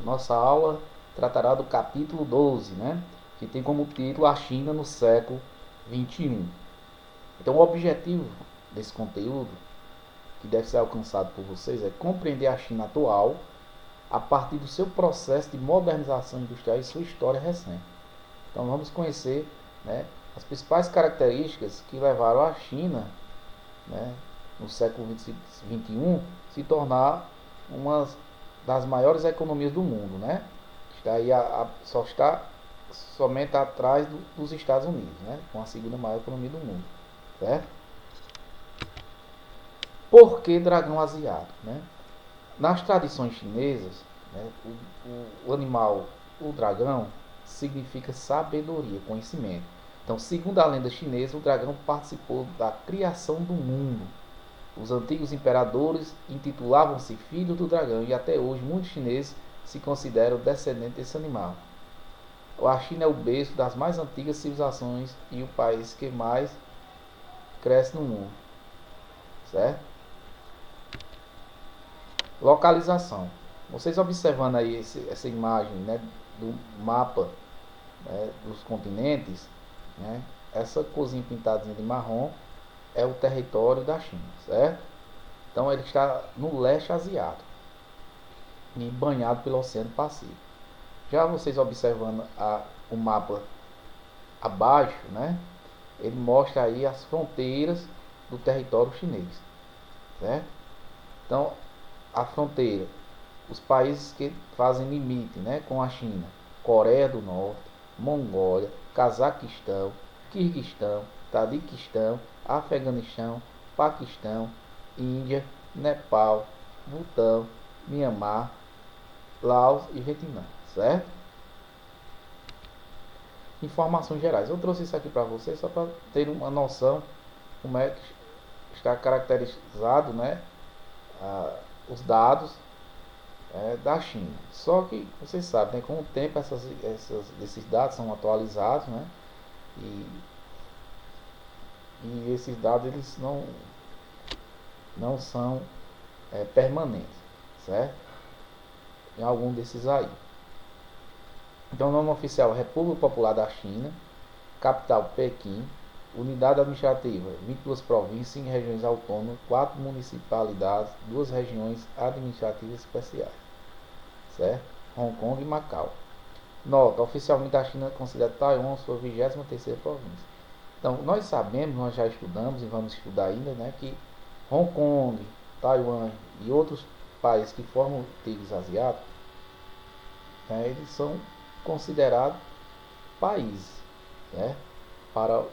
Nossa aula tratará do capítulo 12, né? Que tem como título A China no século XXI. Então, o objetivo desse conteúdo, que deve ser alcançado por vocês, é compreender a China atual a partir do seu processo de modernização industrial e sua história recente. Então, vamos conhecer, né, as principais características que levaram a China, né, no século XXI se tornar uma das maiores economias do mundo, né? Está aí só está somente atrás dos Estados Unidos, né? Com a segunda maior economia do mundo, certo? Por que dragão asiático, né? Nas tradições chinesas, né, o animal, o dragão, significa sabedoria, conhecimento. Então, segundo a lenda chinesa, o dragão participou da criação do mundo. Os antigos imperadores intitulavam-se filhos do dragão e até hoje muitos chineses se consideram descendentes desse animal. A China é o berço das mais antigas civilizações e o país que mais cresce no mundo, certo? Localização. Vocês observando aí essa imagem, né, do mapa, né, dos continentes, né, essa corzinha pintadinha de marrom é o território da China, certo? Então ele está no leste asiático e banhado pelo Oceano Pacífico. Já vocês observando o mapa abaixo, né, ele mostra aí as fronteiras do território chinês, certo? Então a fronteira, os países que fazem limite, né, com a China: Coreia do Norte, Mongólia, Cazaquistão, Quirguistão, Tadiquistão, Afeganistão, Paquistão, Índia, Nepal, Butão, Mianmar, Laos e Vietnã, certo? Informações gerais. Eu trouxe isso aqui para vocês só para ter uma noção como é que está caracterizado, né, os dados da China. Só que vocês sabem, né, com o tempo esses dados são atualizados, né, e esses dados eles não são permanentes, certo? Em algum desses aí. Então, o nome oficial: República Popular da China, capital Pequim, unidade administrativa 22 províncias e regiões autônomas, 4 municipalidades, 2 regiões administrativas especiais, certo? Hong Kong e Macau. Nota: oficialmente a China considera Taiwan sua 23ª província. Então, nós sabemos, nós já estudamos e vamos estudar ainda, né, que Hong Kong, Taiwan e outros países que formam tigres asiáticos, né, eles são considerados países, né, para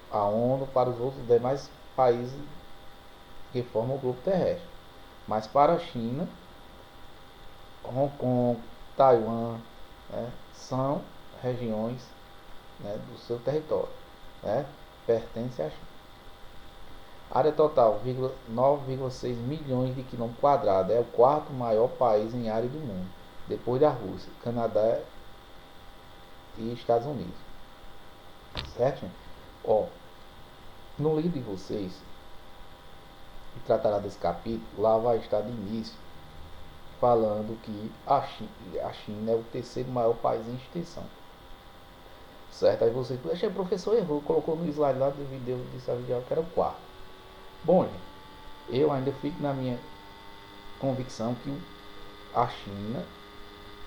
a ONU, para os outros demais países que formam o grupo terrestre. Mas para a China, Hong Kong, Taiwan, né, são regiões, né, do seu território, né, pertence à China. Área total: 9,6 milhões de quilômetros quadrados. É o quarto maior país em área do mundo, depois da Rússia, Canadá e Estados Unidos, certo? Ó, no livro de vocês, que tratará desse capítulo, lá vai estar de início falando que a China é o terceiro maior país em extensão, certo? Aí você, o professor errou, colocou no slide lá do vídeo, disse que era o quarto. Bom, gente, eu ainda fico na minha convicção que a China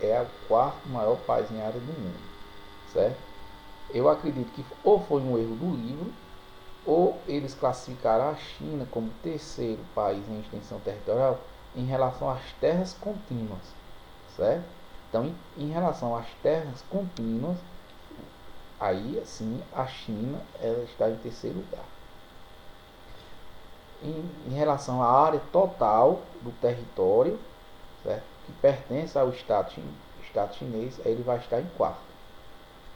é o quarto maior país em área do mundo, certo? Eu acredito que ou foi um erro do livro, ou eles classificaram a China como terceiro país em extensão territorial em relação às terras contínuas, certo? Então, em relação às terras contínuas, aí assim a China ela está em terceiro lugar. Em relação à área total do território, certo, que pertence ao Estado chinês, ele vai estar em quarto,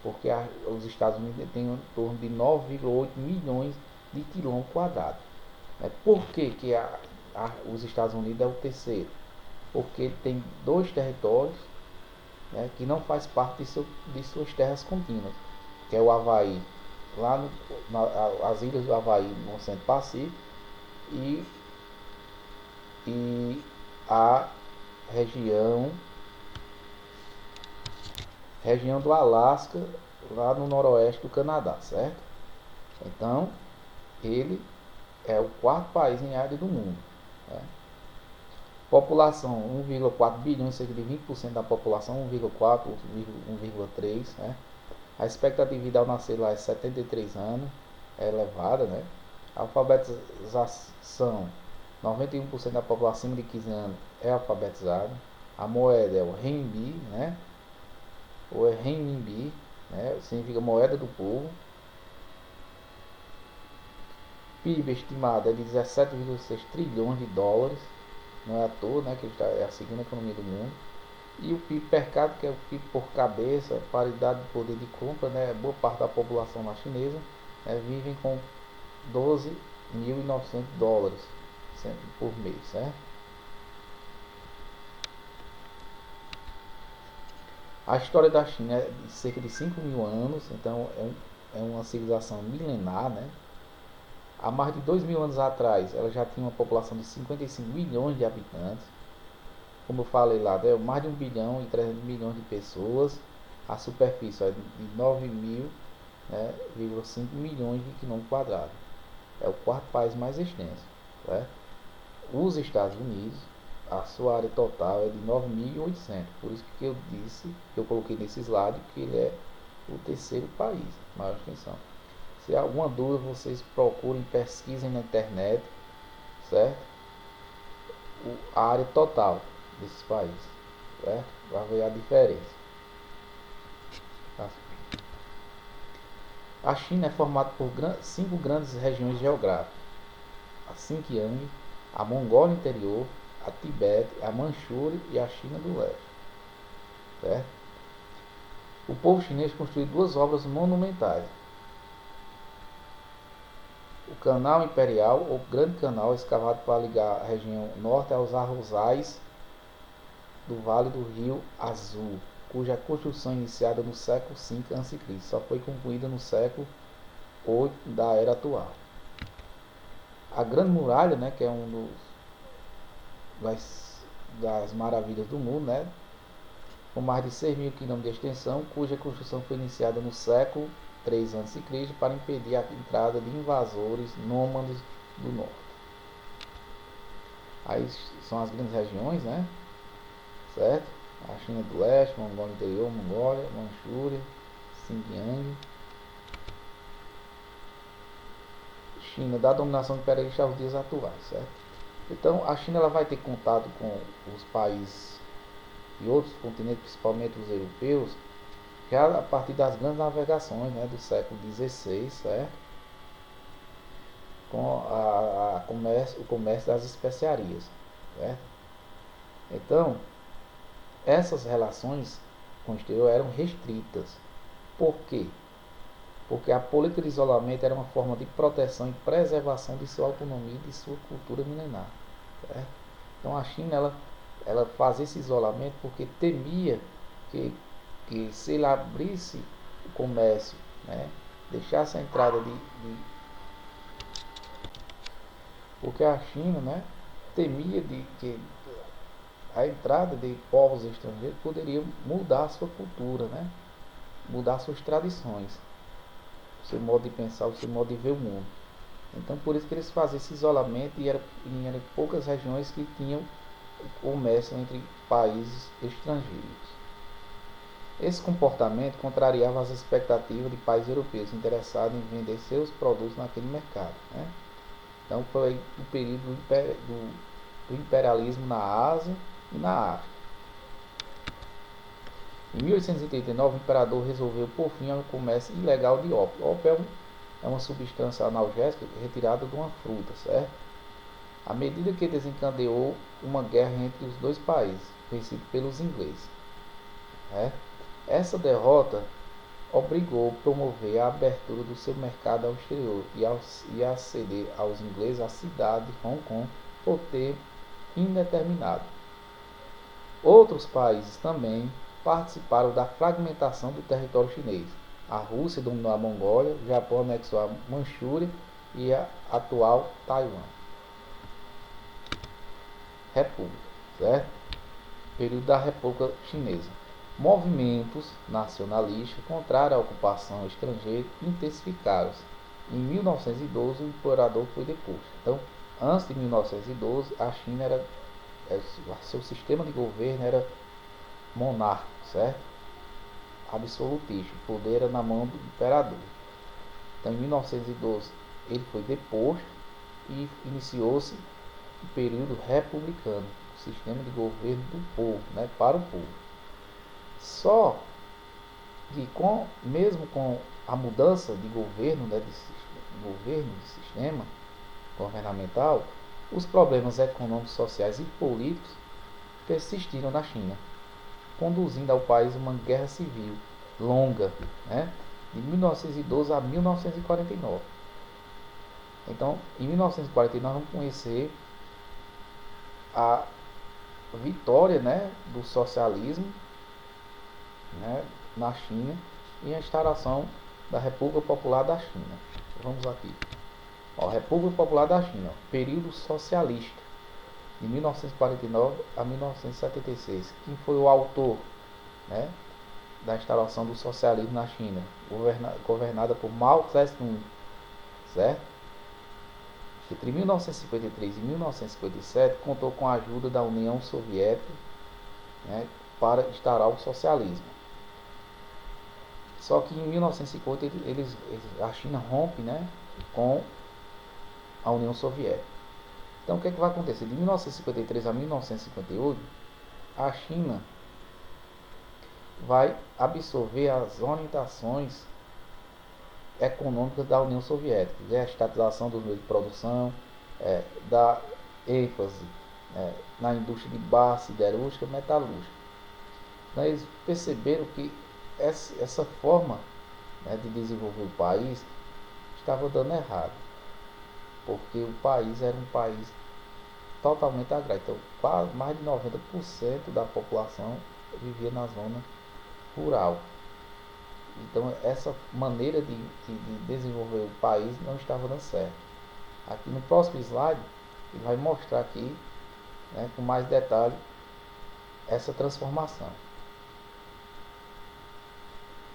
porque os Estados Unidos têm em torno de 9,8 milhões de quilômetros quadrados. Por que os Estados Unidos é o terceiro? Porque ele tem dois territórios, né, que não faz parte de suas terras contínuas, que é o Havaí, lá as ilhas do Havaí no Oceano Pacífico, e a região região do Alasca, lá no noroeste do Canadá, certo? Então, ele é o quarto país em área do mundo, né? População 1,4 bilhões, cerca de 20% da população, 1,4, 1,3, né? A expectativa de vida ao nascer lá é 73 anos, é elevada, né? A alfabetização, 91% da população acima de 15 anos é alfabetizada. A moeda é o renminbi, né? Ou é renminbi, né? Significa moeda do povo. PIB estimado é de 17,6 trilhões de dólares, não é à toa, né, que é a segunda economia do mundo. E o PIB per capita, que é o PIB por cabeça, paridade de poder de compra, né, boa parte da população lá chinesa vivem com 12.900 dólares por mês, certo? A história da China é de cerca de 5 mil anos, então é uma civilização milenar, né? Há mais de 2.000 anos atrás, ela já tinha uma população de 55 milhões de habitantes. Como eu falei lá, deu mais de 1 bilhão e 300 milhões de pessoas. A superfície é de 9.000,5 milhões de quilômetros quadrados. É o quarto país mais extenso, certo? Os Estados Unidos, a sua área total é de 9.800. Por isso que eu disse, que eu coloquei nesse slide, que ele é o terceiro país, maior extensão. Se há alguma dúvida, vocês procurem, pesquisem na internet, certo? A área total desses países, certo? Vai ver a diferença. Tá? A China é formada por 5 grandes regiões geográficas: a Xinjiang, a Mongólia Interior, a Tibete, a Manchúria e a China do Leste, certo? O povo chinês construiu 2 obras monumentais: o Canal Imperial, ou Grande Canal, escavado para ligar a região norte aos arrozais do Vale do Rio Azul, cuja construção iniciada no século V a.C. só foi concluída no século VIII da era atual. A Grande Muralha, né, que é das maravilhas do mundo, né, com mais de 6.000 km de extensão, cuja construção foi iniciada no século III a.C. para impedir a entrada de invasores nômades do norte. Aí são as grandes regiões, né, certo? A China do Leste, Mongólia Interior, Mongólia, Manchúria, Xinjiang. China da dominação imperialista aos dias atuais, certo? Então a China ela vai ter contato com os países e outros continentes, principalmente os europeus, já a partir das grandes navegações, né, do século XVI, certo? Com o comércio das especiarias, certo? Então, essas relações com o exterior eram restritas. Por quê? Porque a política de isolamento era uma forma de proteção e preservação de sua autonomia e de sua cultura milenar, certo? Então a China ela fazia esse isolamento porque temia que se ele abrisse o comércio, né, deixasse a entrada porque a China, né, temia de que a entrada de povos estrangeiros poderia mudar a sua cultura, né, mudar suas tradições, o seu modo de pensar, o seu modo de ver o mundo. Então por isso que eles faziam esse isolamento e eram poucas regiões que tinham comércio entre países estrangeiros. Esse comportamento contrariava as expectativas de países europeus interessados em vender seus produtos naquele mercado, né? Então foi o período do imperialismo na Ásia e na África. Em 1889, o imperador resolveu pôr fim ao comércio ilegal de ópio. O ópio é uma substância analgésica retirada de uma fruta, certo? À medida que desencadeou uma guerra entre os dois países, vencido pelos ingleses, certo? Essa derrota obrigou a promover a abertura do seu mercado ao exterior e a ceder aos ingleses a cidade de Hong Kong por tempo indeterminado. Outros países também participaram da fragmentação do território chinês. A Rússia dominou a Mongólia, o Japão anexou a Manchúria e a atual Taiwan. República, certo? Período da República Chinesa. Movimentos nacionalistas contrários à ocupação estrangeira intensificaram-se. Em 1912, o imperador foi deposto. Então, antes de 1912, a China seu sistema de governo era monárquico, certo? Absolutista. O poder era na mão do imperador. Então, em 1912, ele foi deposto e iniciou-se o período republicano, o sistema de governo do povo, né, para o povo. Só que mesmo com a mudança de governo, né, de sistema governamental, os problemas econômicos, sociais e políticos persistiram na China, conduzindo ao país uma guerra civil longa, né, de 1912 a 1949. Então, em 1949, vamos conhecer a vitória, né, do socialismo, né, na China e a instauração da República Popular da China. Vamos aqui. República Popular da China, período socialista, de 1949 a 1976. Quem foi o autor, né, da instauração do socialismo na China? Governada por Mao Tse-tung, certo? Entre 1953 e 1957, contou com a ajuda da União Soviética, né, para instaurar o socialismo. Só que em 1950 a China rompe, né, com a União Soviética. Então o que é que vai acontecer? De 1953 a 1958, a China vai absorver as orientações econômicas da União Soviética, a estatização dos meios de produção, da ênfase na indústria de base, siderúrgica, metalúrgica. Então, eles perceberam que essa forma, né, de desenvolver o país estava dando errado, porque o país era um país totalmente agrário. Então, quase mais de 90% da população vivia na zona rural. Então, essa maneira de desenvolver o país não estava dando certo. Aqui no próximo slide, ele vai mostrar aqui, né, com mais detalhe, essa transformação.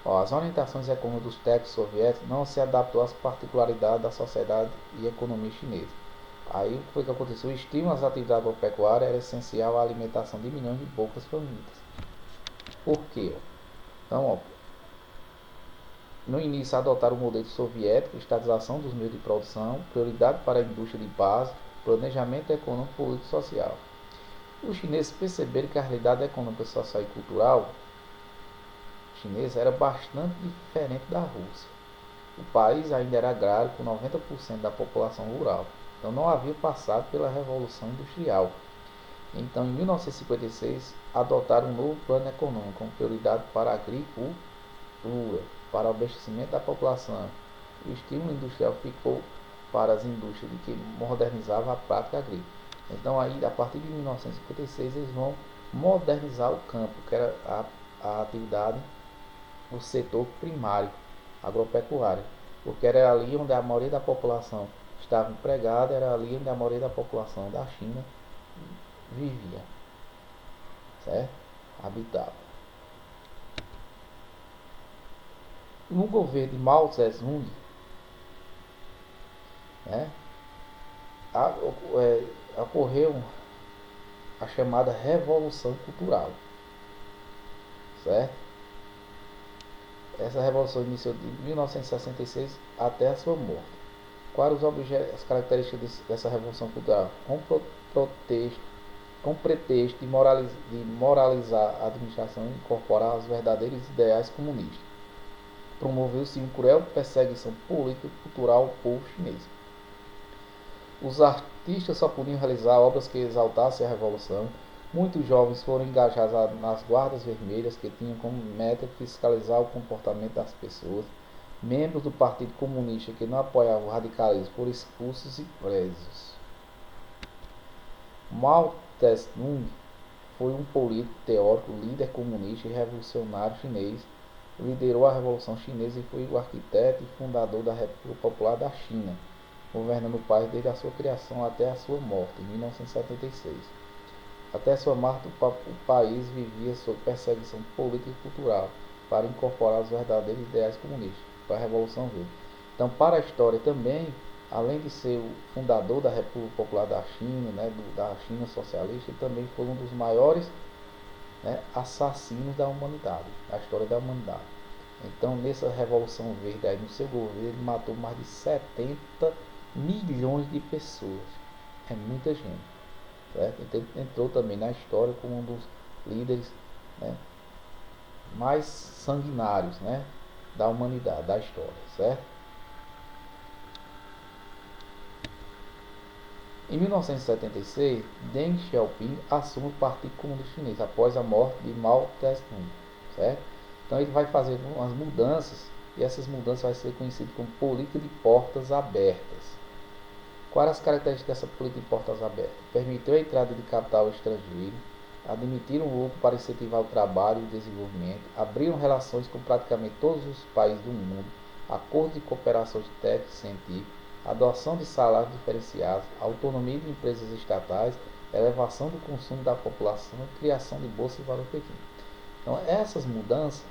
As orientações econômicas dos técnicos soviéticos não se adaptou às particularidades da sociedade e economia chinesa. Aí o que foi que aconteceu? O estímulo às atividades agropecuárias era essencial à alimentação de milhões de poucas famílias. Por quê? Então, no início adotaram o modelo soviético, estatização dos meios de produção, prioridade para a indústria de base, planejamento econômico, político e social. Os chineses perceberam que a realidade econômica, social e cultural chinesa era bastante diferente da Rússia. O país ainda era agrário, com 90% da população rural. Então não havia passado pela Revolução Industrial. Então, em 1956, adotaram um novo plano econômico com prioridade para a agricultura, para o abastecimento da população. O estímulo industrial ficou para as indústrias que modernizavam a prática agrícola. Então, aí, a partir de 1956, eles vão modernizar o campo, que era a atividade, o setor primário, agropecuário, porque era ali onde a maioria da população estava empregada, era ali onde a maioria da população da China vivia, certo? Habitava. No governo de Mao Tse-tung, né, ocorreu a chamada Revolução Cultural, certo? Essa revolução iniciou de 1966 até a sua morte. Quais as características dessa revolução cultural? Com pretexto de moralizar a administração e incorporar os verdadeiros ideais comunistas. Promoveu-se uma cruel perseguição política e cultural ao povo chinês. Os artistas só podiam realizar obras que exaltassem a revolução. Muitos jovens foram engajados nas guardas vermelhas, que tinham como meta fiscalizar o comportamento das pessoas. Membros do Partido Comunista que não apoiavam o radicalismo foram expulsos e presos. Mao Tse-tung foi um político, teórico, líder comunista e revolucionário chinês. Liderou a Revolução Chinesa e foi o arquiteto e fundador da República Popular da China, governando o país desde a sua criação até a sua morte, em 1976. Até sua morte, o país vivia sob perseguição política e cultural para incorporar os verdadeiros ideais comunistas para a Revolução Verde. Então, para a história também, além de ser o fundador da República Popular da China, né, da China socialista, ele também foi um dos maiores, né, assassinos da humanidade, da história da humanidade. Então, nessa Revolução Verde, aí, no seu governo, ele matou mais de 70 milhões de pessoas. É muita gente. Certo? Então, ele entrou também na história como um dos líderes, né, mais sanguinários, né, da humanidade, da história. Certo? Em 1976, Deng Xiaoping assume o Partido Comunista Chinês após a morte de Mao Tse-tung, certo? Então ele vai fazer umas mudanças e essas mudanças vai ser conhecidas como política de portas abertas. Quais as características dessa política de portas abertas? Permitiu a entrada de capital estrangeiro, admitiram o lucro para incentivar o trabalho e o desenvolvimento, abriram relações com praticamente todos os países do mundo, acordos de cooperação técnica e científica, adoção de salários diferenciados, autonomia de empresas estatais, elevação do consumo da população e criação de bolsa de valor pequeno. Então, essas mudanças,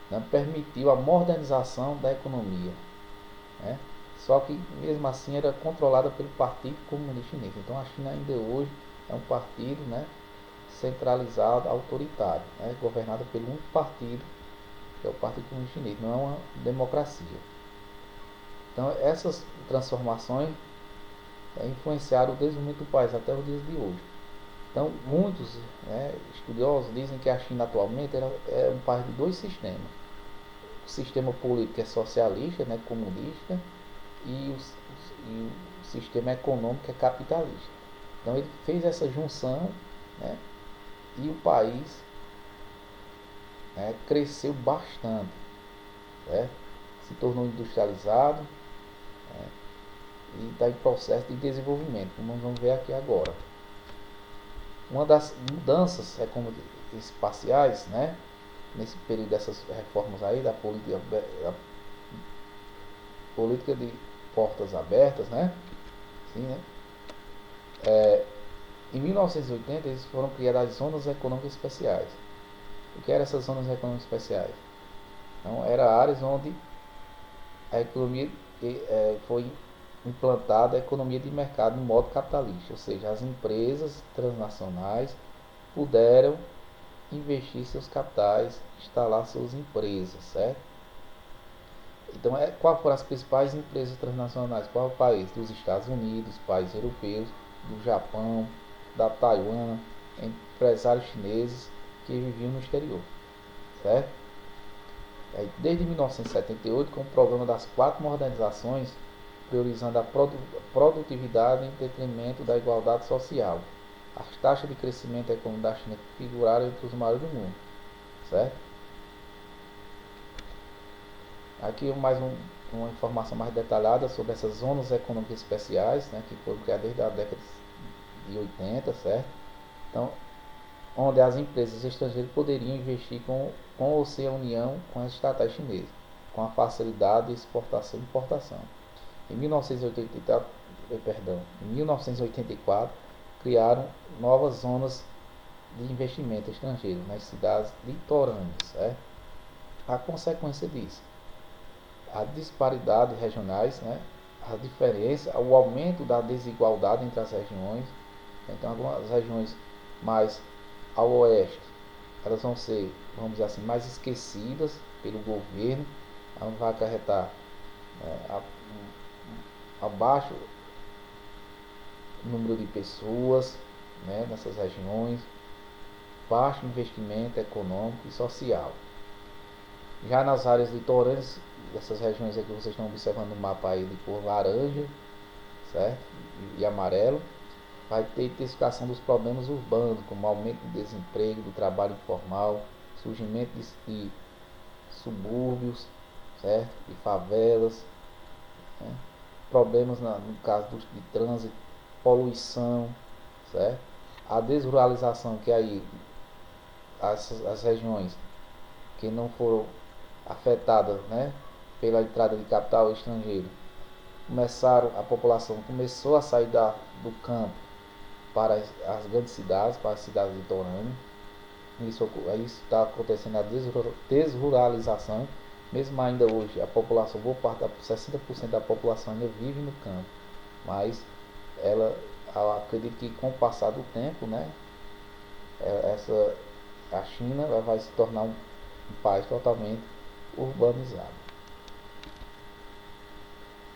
né, permitiu a modernização da economia, né? Só que mesmo assim era controlada pelo Partido Comunista Chinês. Então a China ainda hoje é um partido, né, centralizado, autoritário, né, governado pelo único partido, que é o Partido Comunista Chinês, não é uma democracia. Então essas transformações influenciaram o desenvolvimento do país até os dias de hoje. Então muitos, né, estudiosos dizem que a China atualmente é um país de dois sistemas. O sistema político é socialista, né, comunista, e o sistema econômico é capitalista. Então ele fez essa junção, né, e o país, né, cresceu bastante, né, se tornou industrializado, né, e está em processo de desenvolvimento, como nós vamos ver aqui agora. Uma das mudanças espaciais, né, nesse período dessas reformas aí da política de portas abertas, né? Sim, né? Em 1980 eles foram criadas as zonas econômicas especiais. O que eram essas zonas econômicas especiais? Então, eram áreas onde a economia foi implantada a economia de mercado no modo capitalista, ou seja, as empresas transnacionais puderam investir seus capitais, instalar suas empresas, certo? Então, qual foram as principais empresas transnacionais? Qual é o país? Dos Estados Unidos, países europeus, do Japão, da Taiwan, empresários chineses que viviam no exterior, certo? Desde 1978, com o programa das 4 modernizações, priorizando a produtividade em detrimento da igualdade social. As taxas de crescimento econômico da China figuraram entre os maiores do mundo, certo? Aqui uma informação mais detalhada sobre essas zonas econômicas especiais, né, que foram criadas desde a década de 80, certo? Então, onde as empresas estrangeiras poderiam investir com ou sem a união com as estatais chinesas, com a facilidade de exportação e importação. Em 1984, criaram novas zonas de investimento estrangeiro nas cidades litorâneas, certo? A consequência disso, as disparidades regionais, né, a diferença, o aumento da desigualdade entre as regiões. Então, algumas regiões mais ao oeste, elas vão ser, vamos dizer assim, mais esquecidas pelo governo, onde vai acarretar abaixo o número de pessoas, né, nessas regiões, baixo investimento econômico e social. Já nas áreas litorâneas, dessas regiões aqui vocês estão observando o mapa aí de cor laranja, certo? E amarelo, vai ter intensificação dos problemas urbanos, como aumento do desemprego, do trabalho informal, surgimento de subúrbios, certo? De favelas, né? Problemas no caso de trânsito, poluição, certo? A desruralização, que aí as regiões que não foram afetadas, né, pela entrada de capital estrangeiro, a população começou a sair do campo para as grandes cidades, para as cidades litorâneas. Isso está acontecendo a desruralização. Mesmo ainda hoje, a população, boa parte, 60% da população ainda vive no campo. Mas ela, eu acredito que com o passar do tempo, né, a China vai se tornar um país totalmente urbanizado.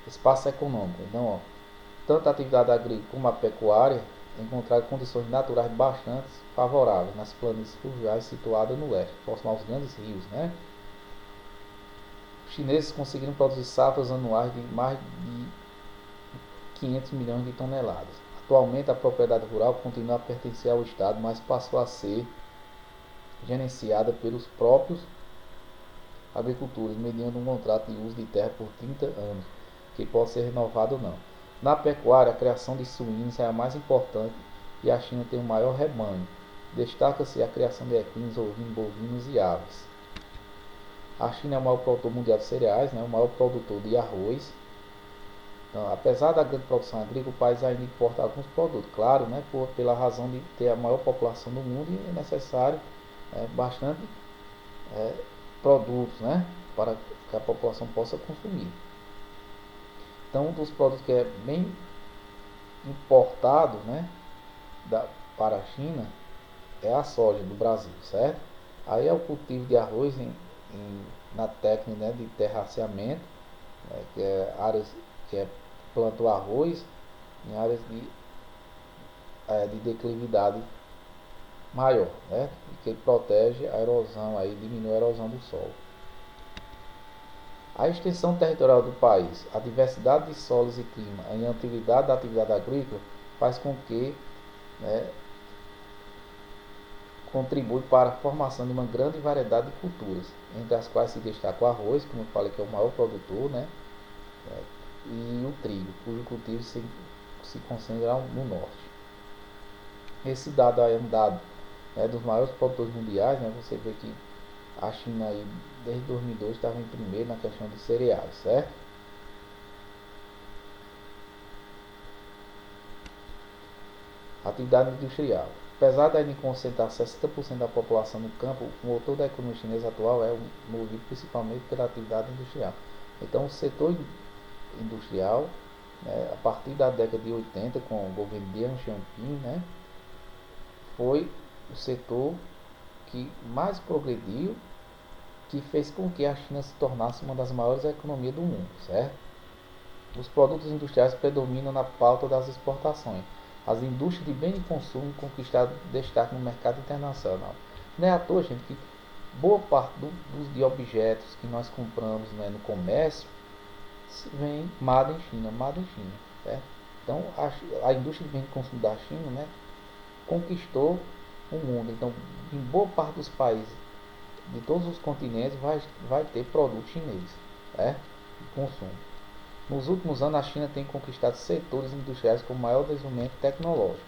Espaço econômico. Então, ó, tanto a atividade agrícola como a pecuária encontraram condições naturais bastante favoráveis nas planícies fluviais situadas no leste, próximo aos grandes rios, né? Os chineses conseguiram produzir safras anuais de mais de 500 milhões de toneladas. Atualmente, a propriedade rural continua a pertencer ao Estado, mas passou a ser gerenciada pelos próprios agricultores, mediante um contrato de uso de terra por 30 anos, que pode ser renovado ou não. Na pecuária, a criação de suínos é a mais importante e a China tem o maior rebanho. Destaca-se a criação de equinos, ovinos, bovinos e aves. A China é o maior produtor mundial de cereais, né, o maior produtor de arroz. Então, apesar da grande produção agrícola, o país ainda importa alguns produtos. Claro, né, pela razão de ter a maior população do mundo, é necessário bastante produtos, né, para que a população possa consumir. Então, um dos produtos que é bem importado, né, para a China é a soja do Brasil, certo? Aí é o cultivo de arroz na técnica, né, de terraceamento, né, que é áreas que planta o arroz em áreas de declividade maior, né, que protege a erosão, aí diminui a erosão do solo. A extensão territorial do país, a diversidade de solos e clima e a antiguidade da atividade agrícola faz com que, né, contribui para a formação de uma grande variedade de culturas, entre as quais se destaca o arroz, como eu falei que é o maior produtor, né, e o trigo, cujo cultivo se concentra no norte. Esse dado aí é um dado, né, dos maiores produtores mundiais, né, você vê que a China aí, desde 2002 estava em primeiro na questão de cereais, certo? Atividade industrial. Apesar de ainda concentrar 60% da população no campo, o motor da economia chinesa atual é movido principalmente pela atividade industrial. Então, o setor industrial, né, a partir da década de 80, com o governo de Deng Xiaoping, né, foi o setor que mais progrediu, que fez com que a China se tornasse uma das maiores economias do mundo, certo? Os produtos industriais predominam na pauta das exportações. As indústrias de bem de consumo conquistaram destaque no mercado internacional. Não é à toa, gente, que boa parte de objetos que nós compramos, né, no comércio vem made em China, certo? Então, a indústria de bem de consumo da China, né, conquistou o mundo. Então, em boa parte dos países de todos os continentes vai ter produto chinês, certo? De consumo. Nos últimos anos, a China tem conquistado setores industriais com maior desenvolvimento tecnológico.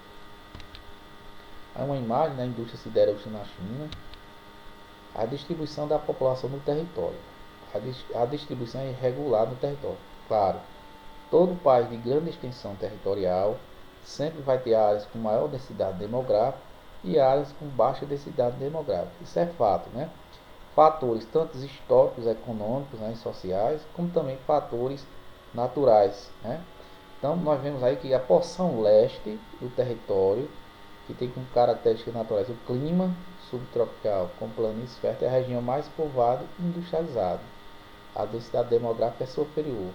Há uma imagem da indústria siderúrgica na China. A distribuição da população no território. A distribuição é irregular no território. Claro, todo país de grande extensão territorial sempre vai ter áreas com maior densidade demográfica e áreas com baixa densidade demográfica. Isso é fato, né? Fatores tanto históricos, econômicos, né, e sociais, como também fatores naturais, né? Então nós vemos aí que a porção leste do território, que tem como características naturais o clima subtropical com planícies férteis, é a região mais povoada e industrializada. A densidade demográfica é superior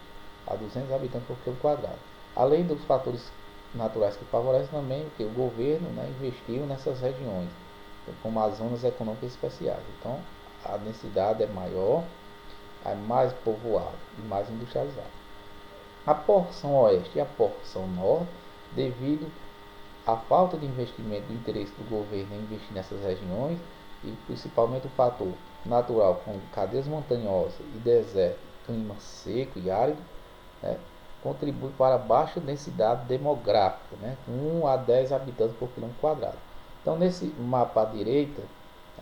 a 200 habitantes por quilômetro quadrado. Além dos fatores naturais que favorecem também que o governo, né, investiu nessas regiões, como as zonas econômicas especiais. Então a densidade é maior, é mais povoado e mais industrializado. A porção oeste e a porção norte, devido à falta de investimento do interesse do governo em investir nessas regiões, e principalmente o fator natural, como cadeias montanhosas e deserto, clima seco e árido, né, contribui para a baixa densidade demográfica, né, com 1 a 10 habitantes por quilômetro quadrado. Então, nesse mapa à direita,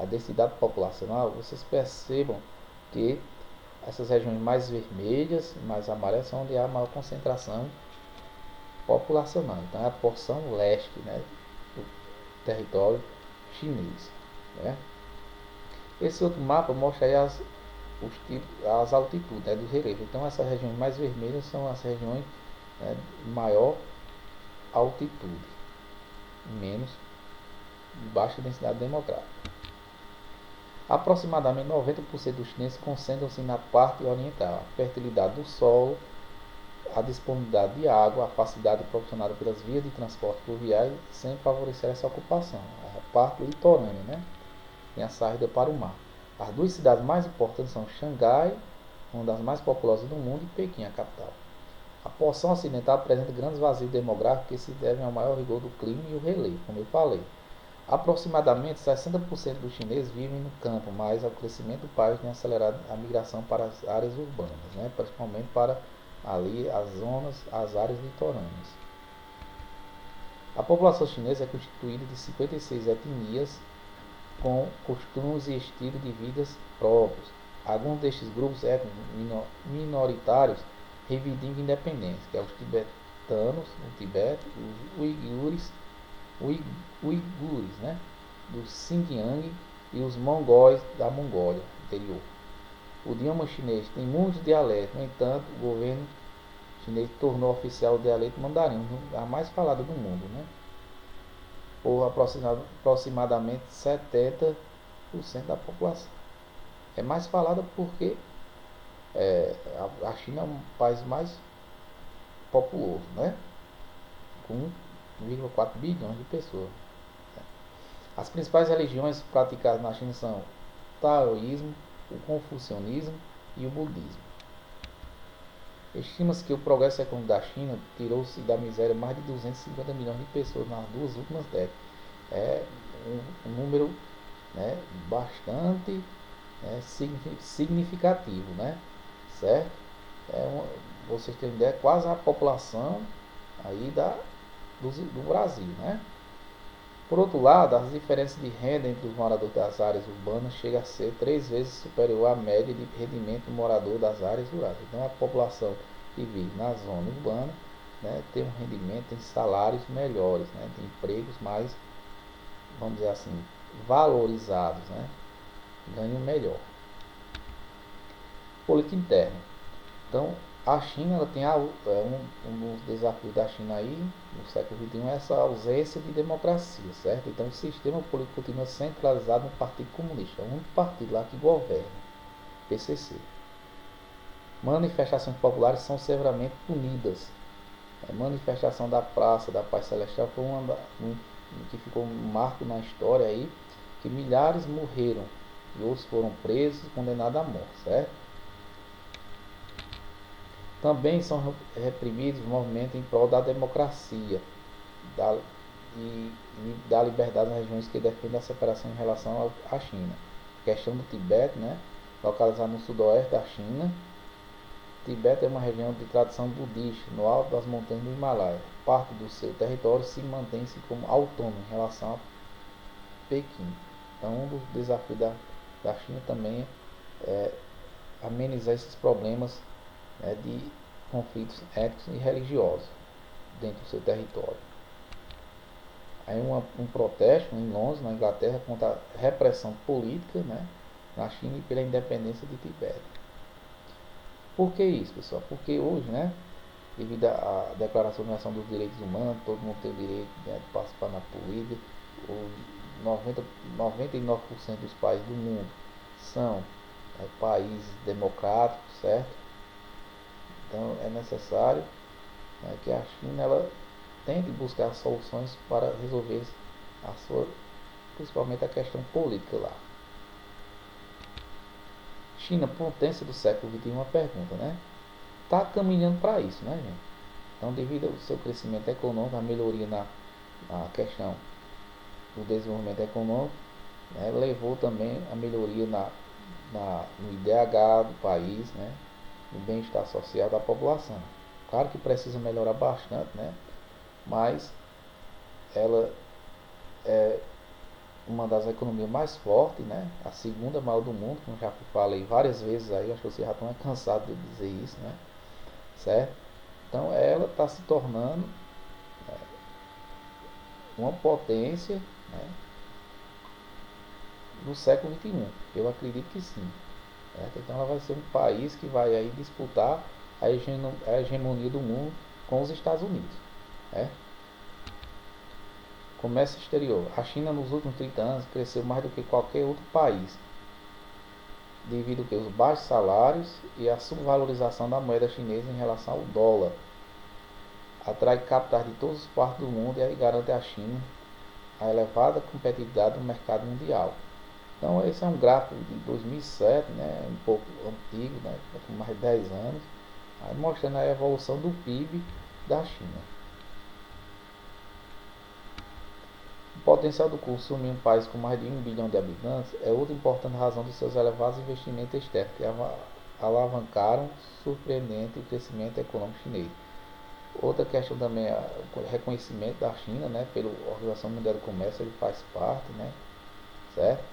a densidade populacional, vocês percebam que essas regiões mais vermelhas, mais amarelas, são onde há maior concentração populacional. Então é a porção leste, né, território chinês, né? Esse outro mapa mostra aí as altitudes, né, do relevo. Então essas regiões mais vermelhas são as regiões, né, de maior altitude, menos baixa densidade demográfica. Aproximadamente 90% dos chineses concentram-se na parte oriental. A fertilidade do solo, a disponibilidade de água, a facilidade proporcionada pelas vias de transporte fluviais sempre favoreceram essa ocupação. A parte litorânea, né? Tem a saída para o mar. As duas cidades mais importantes são Xangai, uma das mais populosas do mundo, e Pequim, a capital. A porção ocidental apresenta grandes vazios demográficos que se devem ao maior rigor do clima e o relevo, como eu falei. Aproximadamente 60% dos chineses vivem no campo, mas o crescimento do país tem acelerado a migração para as áreas urbanas, né? Principalmente para ali as áreas litorâneas. A população chinesa é constituída de 56 etnias com costumes e estilos de vida próprios. Alguns destes grupos étnicos minoritários reivindicam independência, que é os tibetanos, no Tibete, os uigures, né, do Xinjiang, e os mongóis da Mongólia interior. O idioma chinês tem muitos dialetos, no entanto, o governo chinês tornou oficial o dialeto mandarim, a mais falada do mundo, né, por aproximadamente 70% da população. É mais falada porque a China é um país mais populoso, né, com 1,4 bilhões de pessoas. As principais religiões praticadas na China são o taoísmo, o confucionismo e o budismo. Estima-se que o progresso econômico da China tirou-se da miséria mais de 250 milhões de pessoas nas 2 últimas décadas. É um número, né, bastante, né, significativo, né? Certo? Vocês terem ideia, quase a população aí do Brasil, né? Por outro lado, as diferenças de renda entre os moradores das áreas urbanas chega a ser 3 vezes superior à média de rendimento do morador das áreas rurais. Então, a população que vive na zona urbana, né, tem um rendimento, tem salários melhores, né, tem empregos mais, vamos dizer assim, valorizados, né, ganham melhor. Política interna. Então, a China ela tem um dos desafios da China aí no século XXI é essa ausência de democracia, certo? Então o sistema político continua centralizado no Partido Comunista, é o único partido lá que governa, PCC. Manifestações populares são severamente punidas. A manifestação da Praça da Paz Celestial foi que ficou um marco na história aí, que milhares morreram e outros foram presos e condenados à morte, certo? Também são reprimidos movimentos em prol da democracia e da liberdade nas regiões que defendem a separação em relação à China. A questão do Tibete, né, localizado no sudoeste da China. O Tibete é uma região de tradição budista, no alto das montanhas do Himalaia. Parte do seu território se mantém-se como autônomo em relação a Pequim. Então, um dos desafios da China também é amenizar esses problemas, né, de conflitos étnicos e religiosos dentro do seu território. Aí um protesto em Londres, na Inglaterra, contra a repressão política, né, na China e pela independência de Tibete. Por que isso, pessoal? Porque hoje, né, devido à Declaração Universal dos Direitos Humanos, todo mundo tem o direito, né, de participar na política. 99% dos países do mundo são países democráticos, certo? Então é necessário, né, que a China ela tente buscar soluções para resolver principalmente a questão política lá. China, potência do século XXI, uma pergunta, né? Está caminhando para isso, né, gente? Então, devido ao seu crescimento econômico, a melhoria na questão do desenvolvimento econômico, né, levou também a melhoria no IDH do país, né, no bem-estar social da população. Claro que precisa melhorar bastante, né, mas ela é uma das economias mais fortes, né, a segunda maior do mundo, como já falei várias vezes aí, acho que vocês já estão cansados de dizer isso, né, certo? Então ela está se tornando uma potência, né, no século XXI. Eu acredito que sim. Certo? Então ela vai ser um país que vai aí disputar a hegemonia do mundo com os Estados Unidos. Né? Comércio exterior. A China nos últimos 30 anos cresceu mais do que qualquer outro país, devido aos baixos salários e à subvalorização da moeda chinesa em relação ao dólar. Atrai capitais de todas as partes do mundo e garante à China a elevada competitividade no mercado mundial. Então esse é um gráfico de 2007, né, um pouco antigo, né, com mais de 10 anos, aí mostrando a evolução do PIB da China. O potencial do consumo em um país com mais de 1 bilhão de habitantes é outra importante razão dos seus elevados investimentos externos, que alavancaram surpreendente o crescimento econômico chinês. Outra questão também é o reconhecimento da China, né, pela Organização Mundial do Comércio, ele faz parte, né, certo?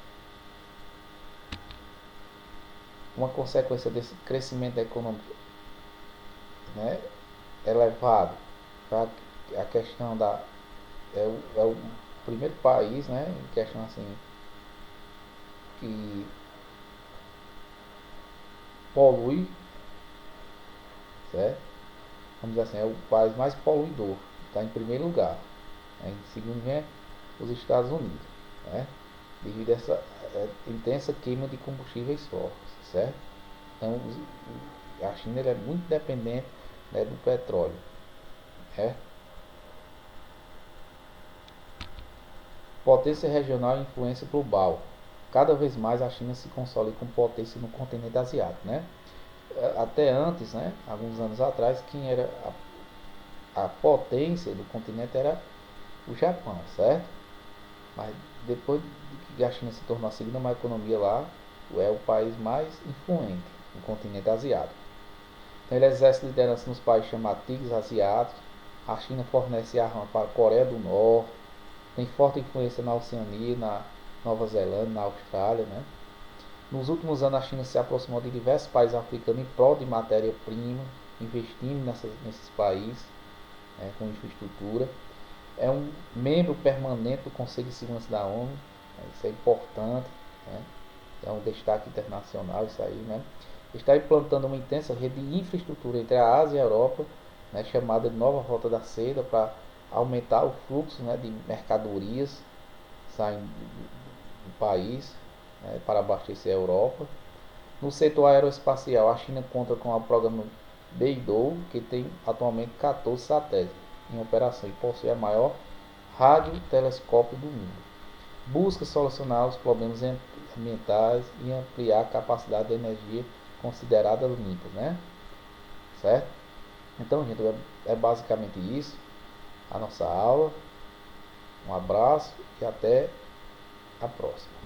Uma consequência desse crescimento econômico, né, elevado, a questão da é o primeiro país, né, em questão assim que polui, certo? Vamos dizer assim, é o país mais poluidor, está em primeiro lugar. Né? Em segundo vem os Estados Unidos, né? Devido a essa intensa queima de combustíveis fósseis, certo? Então a China é muito dependente, né, do petróleo, né? Potência regional e influência global. Cada vez mais a China se consolida como potência no continente asiático, né? Até antes, né, alguns anos atrás, quem era a potência do continente era o Japão, certo? Mas depois que a China se tornou a segunda maior economia lá, é o país mais influente no continente asiático. Então ele exerce liderança nos países chamados Tigres Asiáticos. A China fornece armas para a Coreia do Norte, tem forte influência na Oceania, na Nova Zelândia, na Austrália, né? Nos últimos anos a China se aproximou de diversos países africanos em prol de matéria-prima, investindo nesses países, né, com infraestrutura. É um membro permanente do Conselho de Segurança da ONU, né, isso é importante, né, é um destaque internacional isso aí, né. Está implantando uma intensa rede de infraestrutura entre a Ásia e a Europa, né, chamada de Nova Rota da Seda, para aumentar o fluxo, né, de mercadorias saindo do país, né, para abastecer a Europa. No setor aeroespacial, a China conta com o programa Beidou, que tem atualmente 14 satélites em operação e possui a maior radiotelescópio do mundo. Busca solucionar os problemas ambientais e ampliar a capacidade de energia considerada limpa, né? Certo? Então, gente, é basicamente isso a nossa aula. Um abraço e até a próxima.